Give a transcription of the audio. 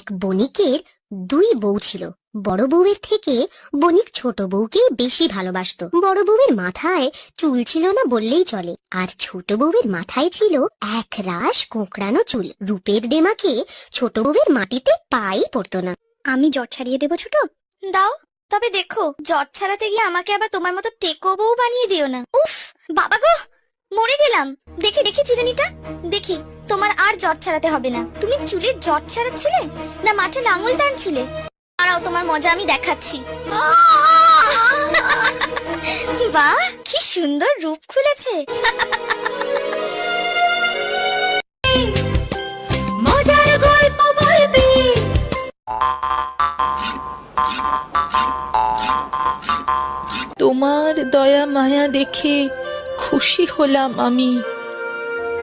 এক বণিকের দুই বউ ছিল। বড় বউয়ের থেকে বণিক ছোট বউকে বেশি ভালোবাসতো। বড় বউয়ের মাথায় চুল ছিল না বললেই চলে, আর ছোট বউয়ের মাথায় ছিল এক রাশ কোঁকড়ানো চুল। রূপের দেমাকে ছোট বউয়ের মাটিতে পাই পড়তো না। আমি জট ছাড়িয়ে দেবো ছোট? দাও, তবে দেখো জট ছাড়াতে গিয়ে আমাকে আবার তোমার মতো টেকো বউ বানিয়ে দিও না। উফ বাবা গো, মরে গেলাম। দেখি দেখি চিরুনিটা দেখি, তোমার আর জট ছাড়াতে হবে না। তুমি চুলের জট ছাড়াচ্ছিলে না মাঠে লাঙল টানছিলে? দাঁড়াও, তোমার মজা আমি দেখাচ্ছি। বাহ, কি সুন্দর রূপ খুলেছে। মজার গল্প বলবি। তোমার দয়া মায়া দেখে খুশি হলাম আমি।